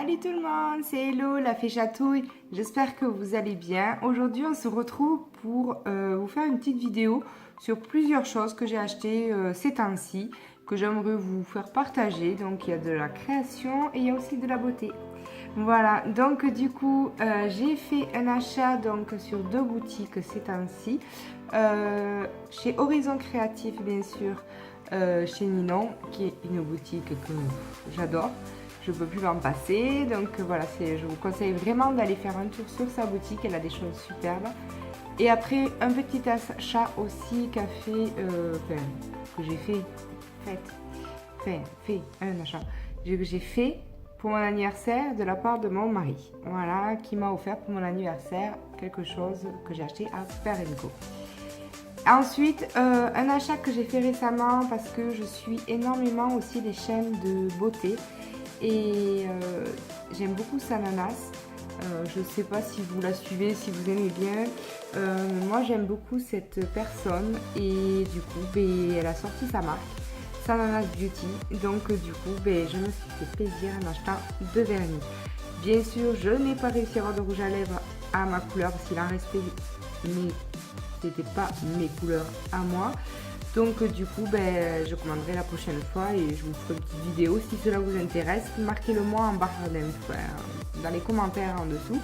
Salut tout le monde, c'est Hello, la fée chatouille. J'espère que vous allez bien. Aujourd'hui, on se retrouve pour vous faire une petite vidéo sur plusieurs choses que j'ai achetées ces temps-ci, que j'aimerais vous faire partager. Donc, il y a de la création et il y a aussi de la beauté. Voilà, donc du coup, j'ai fait un achat donc, sur 2 boutiques ces temps-ci. Chez Horizon Créatif, bien sûr, chez Ninon, qui est une boutique que j'adore. Je ne peux plus m'en passer, donc voilà, je vous conseille vraiment d'aller faire un tour sur sa boutique, elle a des choses superbes. Et après, un petit achat aussi qu'a fait, que j'ai fait un achat que j'ai fait pour mon anniversaire de la part de mon mari. Voilà, qui m'a offert pour mon anniversaire quelque chose que j'ai acheté à Super & Co. Ensuite, un achat que j'ai fait récemment parce que je suis énormément aussi les chaînes de beauté. Et j'aime beaucoup Sananas. Je ne sais pas si vous la suivez, si vous aimez bien. Moi j'aime beaucoup cette personne et du coup elle a sorti sa marque Sananas Beauty. Donc du coup je me suis fait plaisir en achetant 2 vernis. Bien sûr je n'ai pas réussi à avoir de rouge à lèvres à ma couleur parce qu'il en restait, mais c'était pas mes couleurs à moi. Donc du coup, je commanderai la prochaine fois et je vous ferai une petite vidéo si cela vous intéresse. Marquez-le moi en barre dans les commentaires en dessous.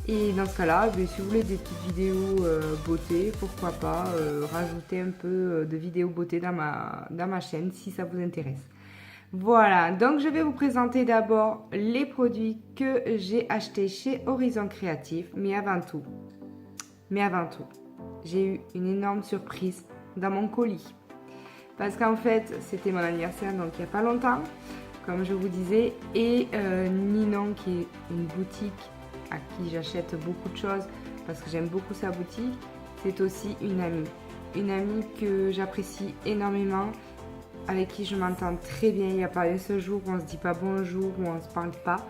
Et dans ce cas-là, si vous voulez des petites vidéos beauté, pourquoi pas rajouter un peu de vidéos beauté dans ma chaîne si ça vous intéresse. Voilà, donc je vais vous présenter d'abord les produits que j'ai achetés chez Horizon Créatif. Mais avant tout, j'ai eu une énorme surprise dans mon colis. Parce qu'en fait, c'était mon anniversaire, donc il n'y a pas longtemps, comme je vous disais. Et Ninon, qui est une boutique à qui j'achète beaucoup de choses, parce que j'aime beaucoup sa boutique, c'est aussi une amie. Une amie que j'apprécie énormément, avec qui je m'entends très bien. Il n'y a pas un seul jour où on ne se dit pas bonjour, où on ne se parle pas.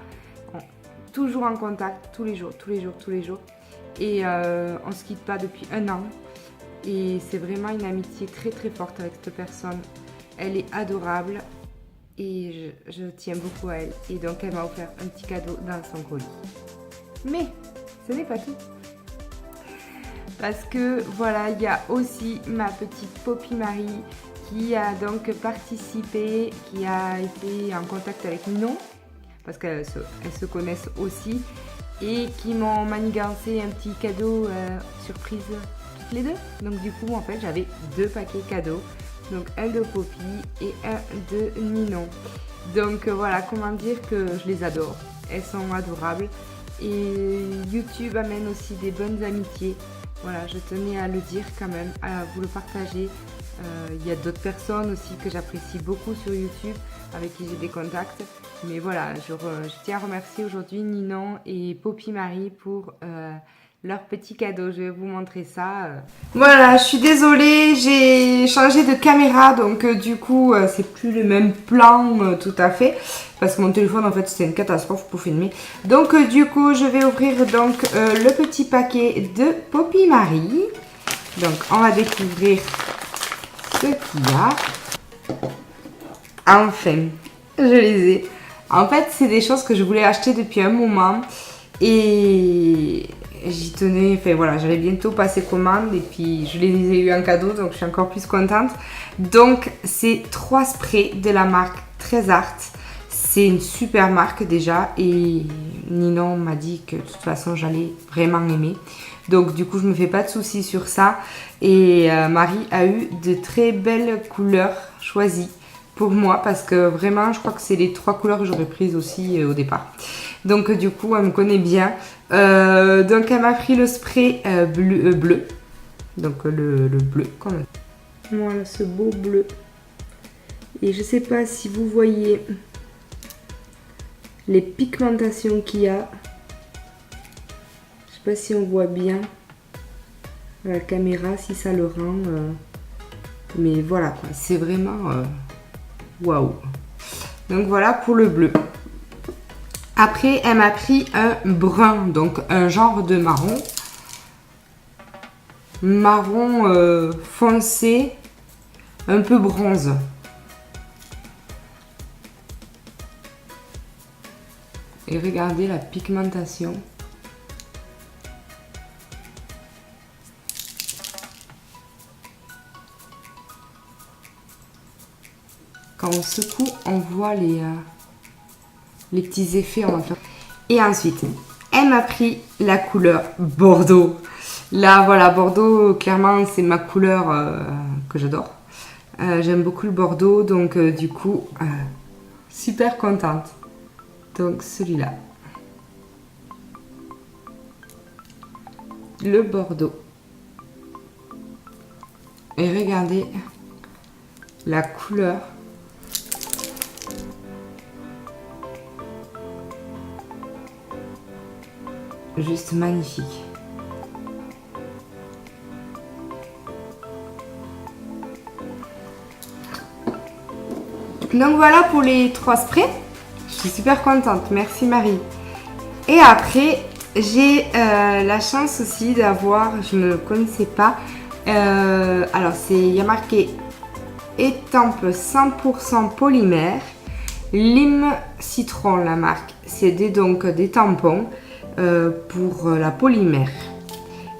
Toujours en contact, tous les jours. Et on ne se quitte pas depuis 1 an. Et c'est vraiment une amitié très très forte avec cette personne. Elle est adorable et je tiens beaucoup à elle. Et donc elle m'a offert un petit cadeau dans son colis. Mais ce n'est pas tout. Parce que voilà, il y a aussi ma petite Poppy Marie qui a donc participé, qui a été en contact avec Ninon. Parce qu'elles se connaissent aussi. Et qui m'ont manigancé un petit cadeau surprise toutes les deux. Donc du coup en fait j'avais 2 paquets cadeaux. Donc un de Poppy et un de Ninon. Donc voilà, comment dire que je les adore. Elles sont adorables. Et YouTube amène aussi des bonnes amitiés. Voilà, je tenais à le dire quand même, à vous le partager. Il y a d'autres personnes aussi que j'apprécie beaucoup sur YouTube, avec qui j'ai des contacts. Mais voilà, je tiens à remercier aujourd'hui Ninon et Poppy Marie pour leur petit cadeau. Je vais vous montrer ça. Voilà, je suis désolée, j'ai changé de caméra, donc du coup, c'est plus le même plan tout à fait. Parce que mon téléphone, en fait, c'était une catastrophe pour filmer. Donc du coup, je vais ouvrir donc le petit paquet de Poppy Marie. Donc, on va découvrir ce qu'il y a. Enfin, je les ai. En fait, c'est des choses que je voulais acheter depuis un moment et j'y tenais. Enfin voilà, j'allais bientôt passer commande et puis je les ai eu en cadeau, donc je suis encore plus contente. Donc, c'est 3 sprays de la marque Trésart. C'est une super marque déjà et Ninon m'a dit que de toute façon j'allais vraiment aimer. Donc du coup je me fais pas de soucis sur ça. Et Marie a eu de très belles couleurs choisies pour moi parce que vraiment je crois que c'est les 3 couleurs que j'aurais prises aussi au départ. Donc du coup elle me connaît bien. Donc elle m'a pris le spray bleu. Donc le bleu quand même. Voilà ce beau bleu. Et je sais pas si vous voyez les pigmentations qu'il y a. Je sais pas si on voit bien à la caméra, si ça le rend. Mais voilà quoi, c'est vraiment waouh. Donc voilà pour le bleu. Après, elle m'a pris un brun, donc un genre de marron. Marron foncé, un peu bronze. Et regardez la pigmentation. Quand on secoue, on voit les petits effets. On va faire. Et ensuite, elle m'a pris la couleur Bordeaux. Là, voilà, Bordeaux, clairement, c'est ma couleur que j'adore. J'aime beaucoup le Bordeaux, donc du coup, super contente. Donc celui-là. Le Bordeaux. Et regardez la couleur. Juste magnifique. Donc voilà pour les 3 sprays. Je suis super contente. Merci Marie. Et après, j'ai la chance aussi d'avoir, je ne le connaissais pas. Alors il y a marqué étampe 100% polymère. Lime citron la marque. C'est donc des tampons pour la polymère.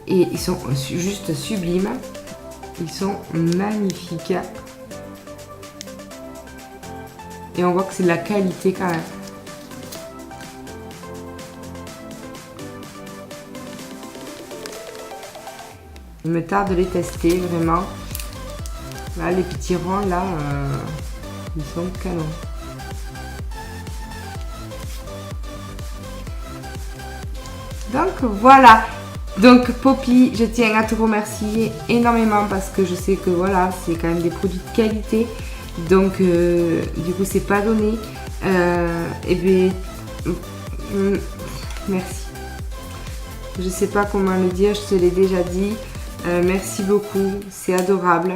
Et ils sont juste sublimes. Ils sont magnifiques. Et on voit que c'est de la qualité quand même. Il me tarde de les tester vraiment. Là, les petits ronds là, ils sont canons. Donc voilà. Donc Poppy, je tiens à te remercier énormément parce que je sais que voilà, c'est quand même des produits de qualité. Donc du coup c'est pas donné. Et bien merci. Je sais pas comment le dire, je te l'ai déjà dit. Merci beaucoup, c'est adorable.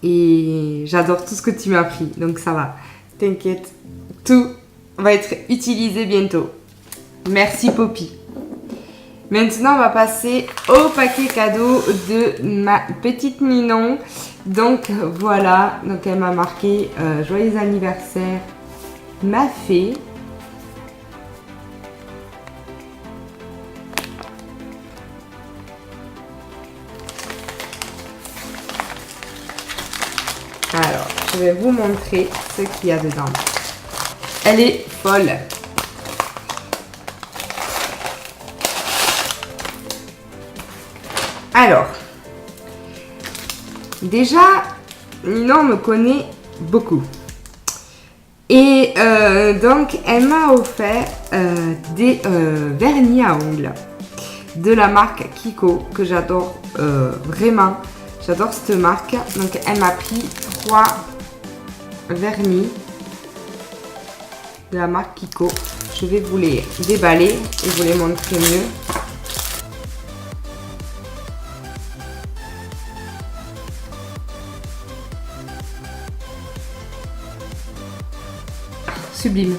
Et j'adore tout ce que tu m'as appris, donc ça va. T'inquiète, tout va être utilisé bientôt. Merci Poppy. Maintenant, on va passer au paquet cadeau de ma petite Ninon. Donc voilà, donc elle m'a marqué joyeux anniversaire, ma fée. Alors, je vais vous montrer ce qu'il y a dedans. Elle est folle. Alors, déjà, Ninon me connaît beaucoup. Et donc, elle m'a offert des vernis à ongles de la marque Kiko, que j'adore vraiment. J'adore cette marque. Donc, elle m'a pris 3 vernis de la marque Kiko. Je vais vous les déballer et vous les montrer mieux. Sublime.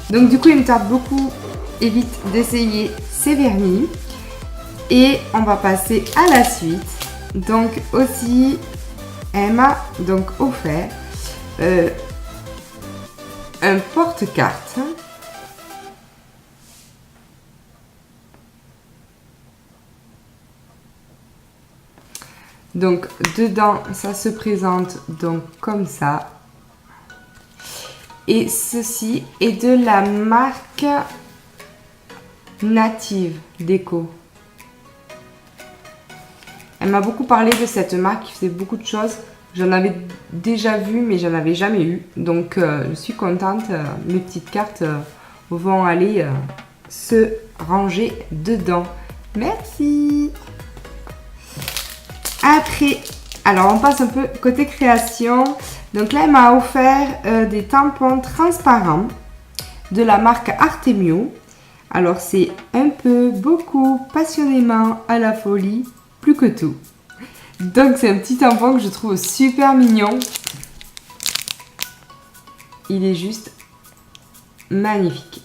Donc du coup il me tarde beaucoup et vite d'essayer ces vernis et on va passer à la suite. Donc aussi elle m'a donc offert un porte-carte. Donc dedans ça se présente donc comme ça. Et ceci est de la marque Native Déco. Elle m'a beaucoup parlé de cette marque qui faisait beaucoup de choses. J'en avais déjà vu mais j'en avais jamais eu. Donc je suis contente. Mes petites cartes vont aller se ranger dedans. Merci. Après, alors on passe un peu côté création. Donc là, elle m'a offert des tampons transparents de la marque Artemio. Alors c'est un peu, beaucoup, passionnément, à la folie, plus que tout. Donc c'est un petit tampon que je trouve super mignon. Il est juste magnifique.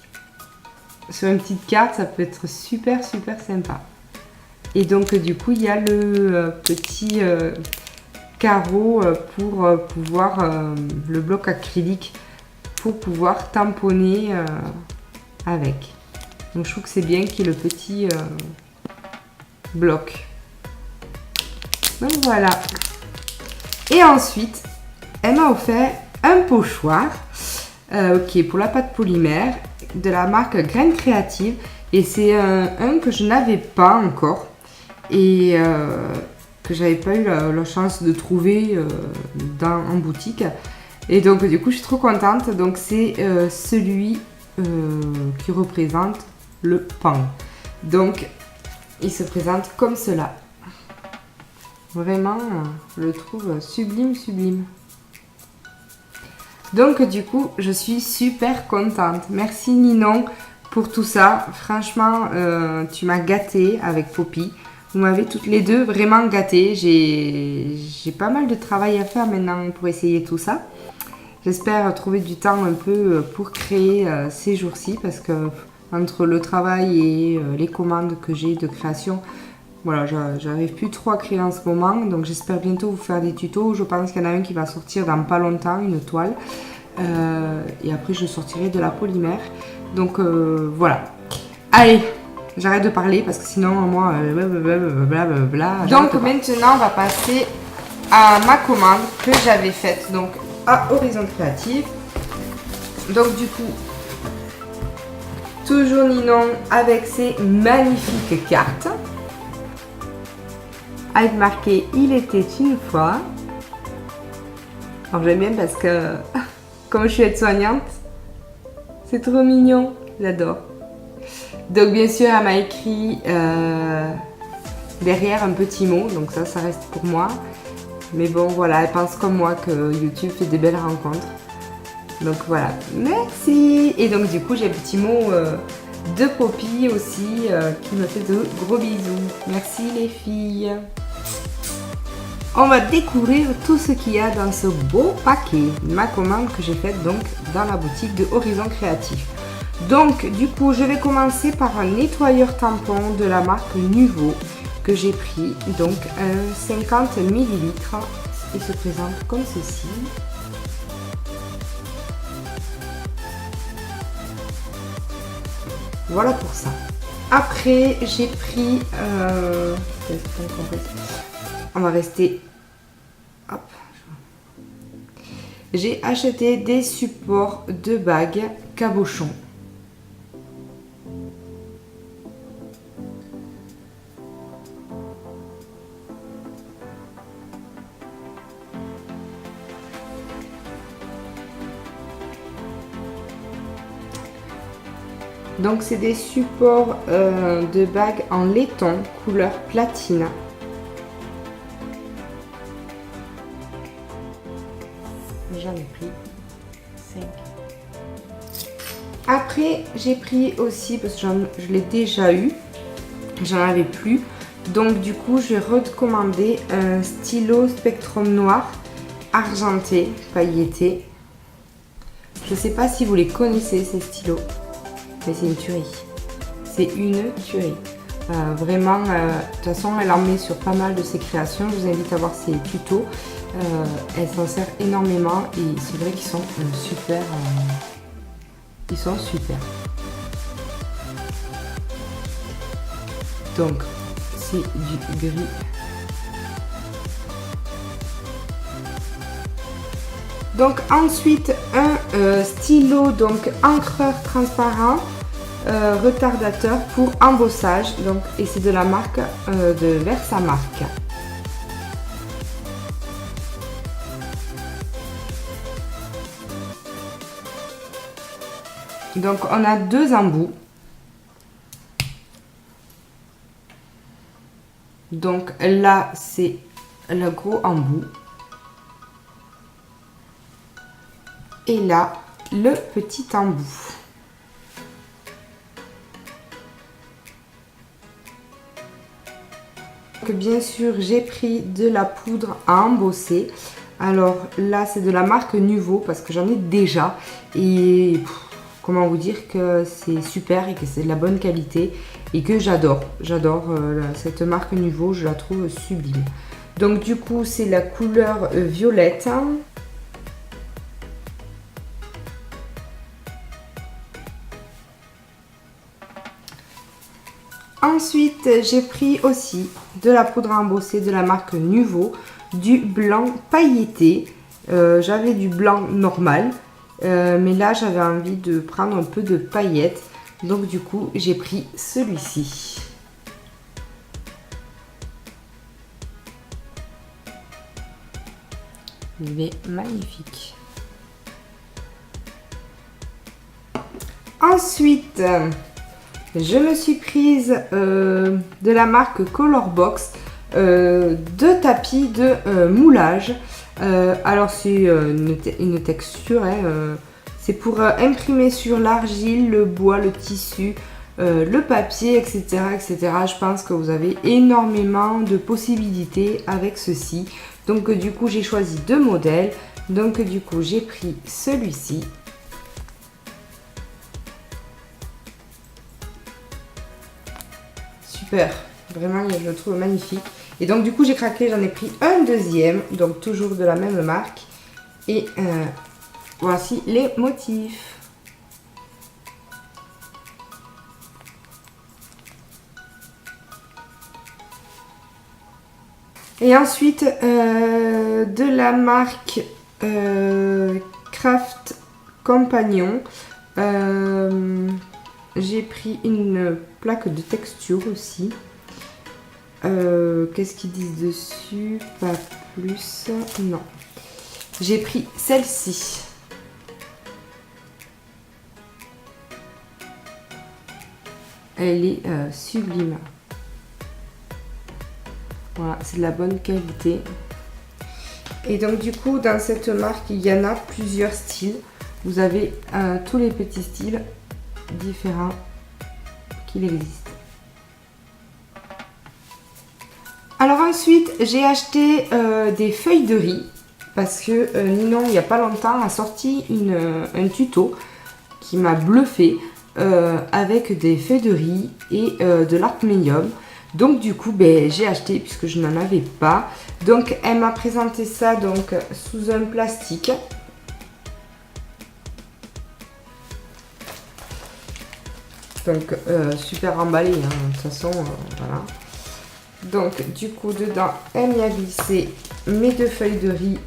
Sur une petite carte, ça peut être super sympa. Et donc du coup, il y a le petit carreau pour pouvoir, le bloc acrylique, pour pouvoir tamponner avec. Donc je trouve que c'est bien qu'il y ait le petit bloc. Donc voilà. Et ensuite, elle m'a offert un pochoir qui est pour la pâte polymère de la marque Graines Créatives. Et c'est un que je n'avais pas encore et que j'avais pas eu la chance de trouver en boutique. Et donc du coup je suis trop contente. Donc c'est celui qui représente le pan. Donc il se présente comme cela. Vraiment, je le trouve sublime, sublime. Donc du coup, je suis super contente. Merci Ninon pour tout ça. Franchement, tu m'as gâtée avec Poppy. Vous m'avez toutes les deux vraiment gâtée. J'ai pas mal de travail à faire maintenant pour essayer tout ça. J'espère trouver du temps un peu pour créer ces jours-ci parce que entre le travail et les commandes que j'ai de création, voilà, j'arrive plus trop à créer en ce moment, donc j'espère bientôt vous faire des tutos. Je pense qu'il y en a un qui va sortir dans pas longtemps, une toile. Et après, je sortirai de la polymère. Donc voilà. Allez, j'arrête de parler parce que sinon, moi, blablabla. Donc maintenant, on va passer à ma commande que j'avais faite donc à Horizon Créative. Donc du coup, toujours Ninon avec ses magnifiques cartes. Avec marqué « Il était une fois ». Alors j'aime bien parce que, comme je suis aide-soignante, c'est trop mignon, j'adore. Donc bien sûr, elle m'a écrit derrière un petit mot, donc ça reste pour moi. Mais bon, voilà, elle pense comme moi que YouTube fait des belles rencontres. Donc voilà, merci. Et donc du coup, j'ai un petit mot de Poppy aussi qui me fait de gros bisous. Merci les filles. On va découvrir tout ce qu'il y a dans ce beau paquet. Ma commande que j'ai faite donc dans la boutique de Horizon Créatif. Donc du coup, je vais commencer par un nettoyeur tampon de la marque Nuvo que j'ai pris. Donc un 50 ml. Il se présente comme ceci. Voilà pour ça. Après, j'ai pris... on va rester... Hop. J'ai acheté des supports de bagues cabochon. Donc c'est des supports de bagues en laiton couleur platine. J'en ai pris 5. Après j'ai pris aussi, parce que je l'ai déjà eu, j'en avais plus. Donc du coup j'ai recommandé un stylo Spectrum noir argenté, pailleté. Je ne sais pas si vous les connaissez ces stylos. Mais c'est une tuerie. C'est une tuerie. Vraiment, de toute façon, elle en met sur pas mal de ses créations. Je vous invite à voir ses tutos. Elle s'en sert énormément et c'est vrai qu'ils sont super. Ils sont super. Donc, c'est du gris. Donc ensuite un stylo donc encreur transparent retardateur pour embossage, donc et c'est de la marque de Versamark. Donc on a deux embouts. Donc là c'est le gros embout. Et là, le petit embout. Donc, bien sûr, j'ai pris de la poudre à embosser. Alors là, c'est de la marque Nuvo parce que j'en ai déjà. Et comment vous dire que c'est super et que c'est de la bonne qualité et que j'adore. J'adore cette marque Nuvo, je la trouve sublime. Donc du coup, c'est la couleur violette. Ensuite, j'ai pris aussi de la poudre à embosser de la marque Nuvo, du blanc pailleté. J'avais du blanc normal, mais là j'avais envie de prendre un peu de paillettes. Donc du coup, j'ai pris celui-ci. Il est magnifique. Ensuite, je me suis prise de la marque Colorbox deux tapis de moulage. Alors c'est une texture, hein, c'est pour imprimer sur l'argile, le bois, le tissu, le papier, etc., etc. Je pense que vous avez énormément de possibilités avec ceci. Donc du coup j'ai choisi deux modèles. Donc du coup j'ai pris celui-ci. Super, vraiment je le trouve magnifique. Et donc du coup j'ai craqué, j'en ai pris un deuxième, donc toujours de la même marque. Et voici les motifs. Et ensuite de la marque Craft Compagnon, j'ai pris une plaque de texture aussi. Qu'est-ce qu'ils disent dessus? Pas plus. Non. J'ai pris celle-ci. Elle est sublime. Voilà, c'est de la bonne qualité. Et donc du coup, dans cette marque, il y en a plusieurs styles. Vous avez tous les petits styles différents qu'il existe. Alors ensuite, j'ai acheté des feuilles de riz parce que Ninon, il n'y a pas longtemps, a sorti un tuto qui m'a bluffé avec des feuilles de riz et de l'art médium. Donc du coup, j'ai acheté puisque je n'en avais pas. Donc elle m'a présenté ça donc sous un plastique. Donc super emballé, hein, de toute façon, voilà. Donc du coup dedans, elle m'y a glissé mes deux feuilles de riz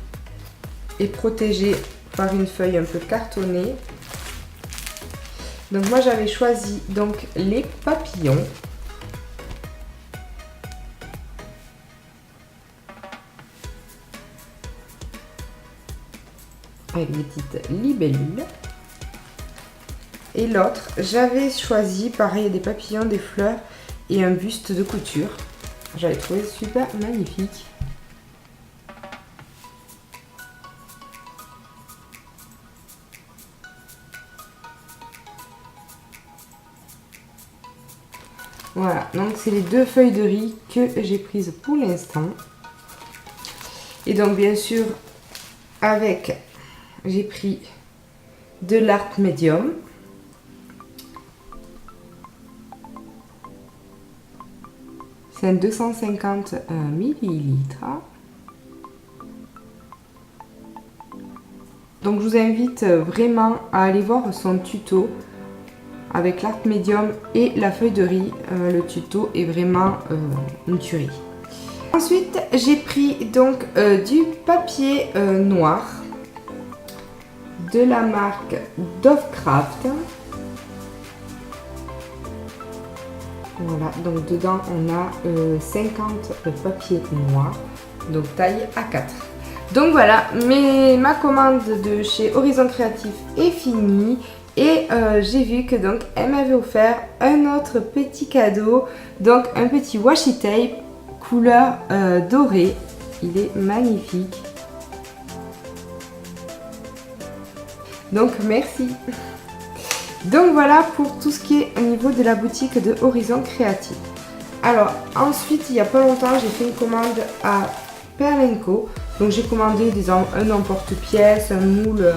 et protégées par une feuille un peu cartonnée. Donc moi j'avais choisi donc les papillons. Avec des petites libellules. Et l'autre, j'avais choisi pareil des papillons, des fleurs et un buste de couture. J'avais trouvé super magnifique. Voilà, donc c'est les deux feuilles de riz que j'ai prises pour l'instant. Et donc bien sûr, avec, j'ai pris de l'art médium. C'est un 250 millilitres. Donc je vous invite vraiment à aller voir son tuto avec l'art médium et la feuille de riz. Le tuto est vraiment une tuerie. Ensuite, j'ai pris donc du papier noir de la marque Dovecraft. Voilà, donc dedans on a 50 papiers noirs, donc taille A4. Donc voilà, ma commande de chez Horizon Créatif est finie. Et j'ai vu que donc elle m'avait offert un autre petit cadeau, donc un petit washi tape couleur dorée. Il est magnifique. Donc merci. Donc voilà pour tout ce qui est au niveau de la boutique de Horizon Créatif. Alors ensuite, il n'y a pas longtemps, j'ai fait une commande à Perle & Co. Donc j'ai commandé un emporte-pièce, un moule,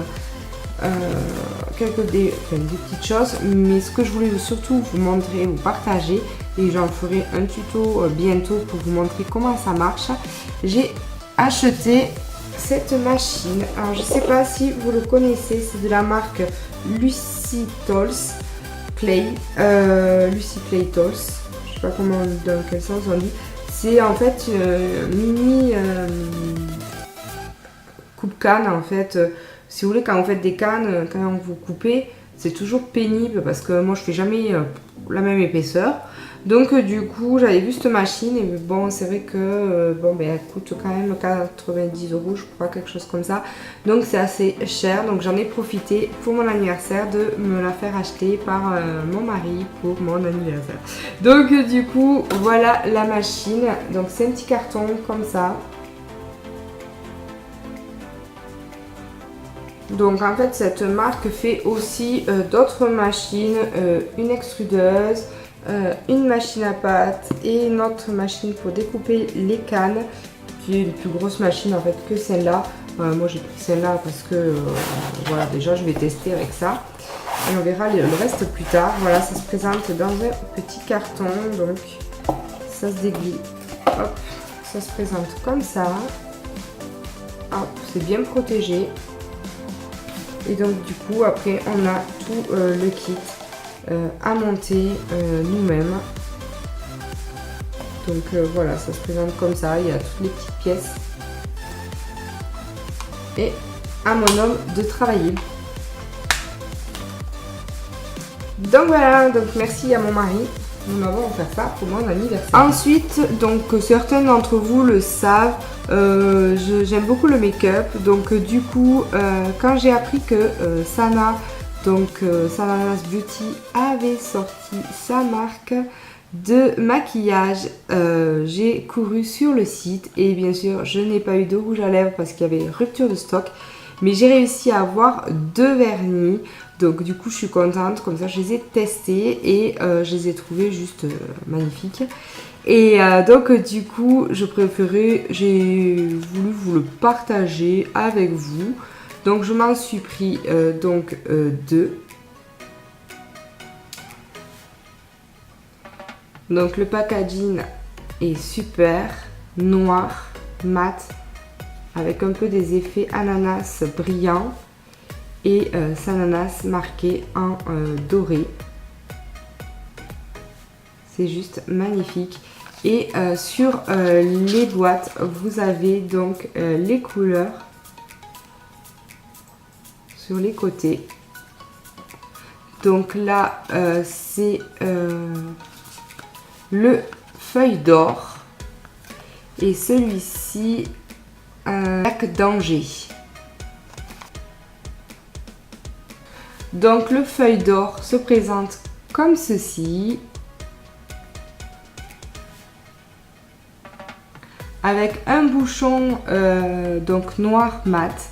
des petites choses. Mais ce que je voulais surtout vous montrer, vous partager, et j'en ferai un tuto bientôt pour vous montrer comment ça marche. J'ai acheté cette machine. Alors je ne sais pas si vous le connaissez, c'est de la marque Lucy Tools Play. Lucy Play Tools. sais pas comment, dans quel sens on dit. C'est en fait mini coupe-canne en fait. Si vous voulez, quand vous faites des cannes, quand vous coupez, c'est toujours pénible parce que moi je fais jamais la même épaisseur. Donc du coup j'avais vu cette machine et bon c'est vrai que bon ben elle coûte quand même 90 € je crois, quelque chose comme ça. Donc c'est assez cher, donc j'en ai profité pour mon anniversaire de me la faire acheter par mon mari pour mon anniversaire. Donc du coup voilà la machine, donc c'est un petit carton comme ça. Donc en fait cette marque fait aussi d'autres machines, une extrudeuse, une machine à pâte et une autre machine pour découper les cannes, qui est une plus grosse machine en fait que celle-là. Moi j'ai pris celle-là parce que voilà, déjà je vais tester avec ça et on verra le reste plus tard. Voilà, ça se présente dans un petit carton, donc ça se dégoûte. Hop, ça se présente comme ça. Hop, c'est bien protégé. Et donc du coup après on a tout le kit à monter nous-mêmes. Donc voilà, ça se présente comme ça, il y a toutes les petites pièces. Et à mon homme de travailler. Donc voilà, donc merci à mon mari de m'avoir offert ça pour mon anniversaire. Ensuite, donc certains d'entre vous le savent, j'aime beaucoup le make-up. Donc du coup, quand j'ai appris que Sana, donc Sananas Beauty avait sorti sa marque de maquillage, j'ai couru sur le site et bien sûr je n'ai pas eu de rouge à lèvres parce qu'il y avait rupture de stock, mais j'ai réussi à avoir 2 vernis. Donc du coup je suis contente, comme ça je les ai testés et je les ai trouvés juste magnifiques. Et donc du coup j'ai voulu vous le partager avec vous. Donc je m'en suis pris donc 2. Donc le packaging est super, noir, mat, avec un peu des effets ananas brillants. Et Sananas marqué en doré. C'est juste magnifique. Et sur les boîtes, vous avez donc les couleurs sur les côtés. Donc là, c'est le feuille d'or. Et celui-ci, lac d'Angers. Donc le feuille d'or se présente comme ceci, avec un bouchon donc noir mat,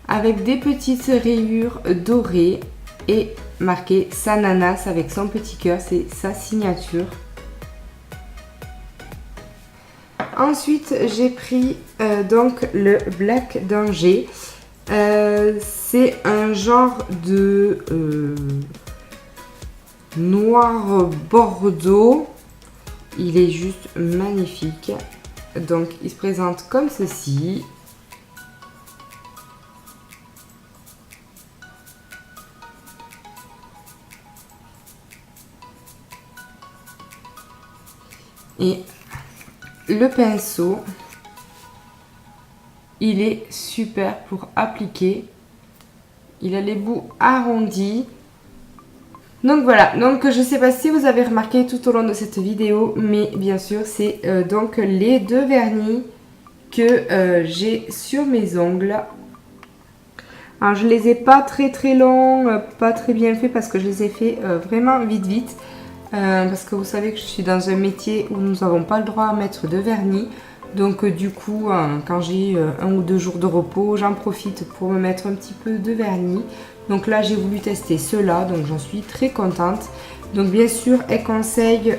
avec des petites rayures dorées et marqué Sananas avec son petit cœur, c'est sa signature. Ensuite j'ai pris donc le Black d'Angers. C'est un genre de noir bordeaux. Il est juste magnifique. Donc il se présente comme ceci. Et le pinceau, il est super pour appliquer. Il a les bouts arrondis. Donc voilà, donc je sais pas si vous avez remarqué tout au long de cette vidéo, mais bien sûr c'est donc les 2 vernis que j'ai sur mes ongles. Alors je les ai pas très longs, pas très bien fait parce que je les ai fait vraiment vite. Parce que vous savez que je suis dans un métier où nous n'avons pas le droit à mettre de vernis. Donc du coup, quand j'ai 1 ou 2 jours de repos, j'en profite pour me mettre un petit peu de vernis. Donc là, j'ai voulu tester ceux-là, donc j'en suis très contente. Donc bien sûr, elle conseille,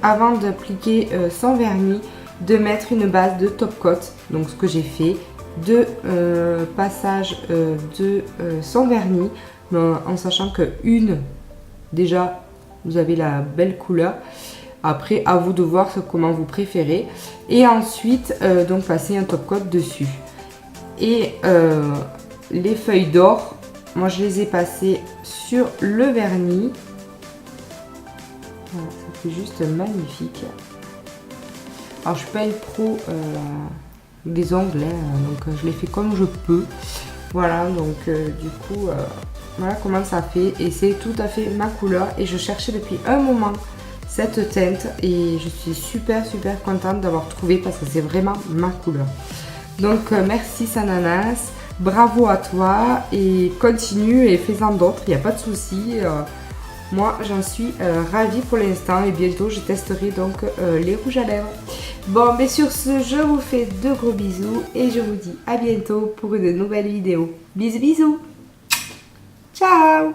avant d'appliquer son vernis, de mettre une base de top coat. Donc ce que j'ai fait, 2 passages de son vernis, en sachant que une, déjà, vous avez la belle couleur. Après, à vous de voir comment vous préférez. Et ensuite, donc passer un top coat dessus. Et les feuilles d'or, moi je les ai passées sur le vernis. Voilà, ça C'est juste magnifique. Alors je suis pas une pro des ongles, hein, donc je les fais comme je peux. Voilà, donc du coup, voilà comment ça fait. Et c'est tout à fait ma couleur. Et je cherchais depuis un moment cette teinte. Et je suis super contente d'avoir trouvé parce que c'est vraiment ma couleur. Donc merci Sananas. Bravo à toi. Et continue et fais-en d'autres. Il n'y a pas de souci. Moi, j'en suis ravie pour l'instant et bientôt, je testerai donc les rouges à lèvres. Bon, mais sur ce, je vous fais de gros bisous et je vous dis à bientôt pour une nouvelle vidéo. Bisous, bisous. Ciao.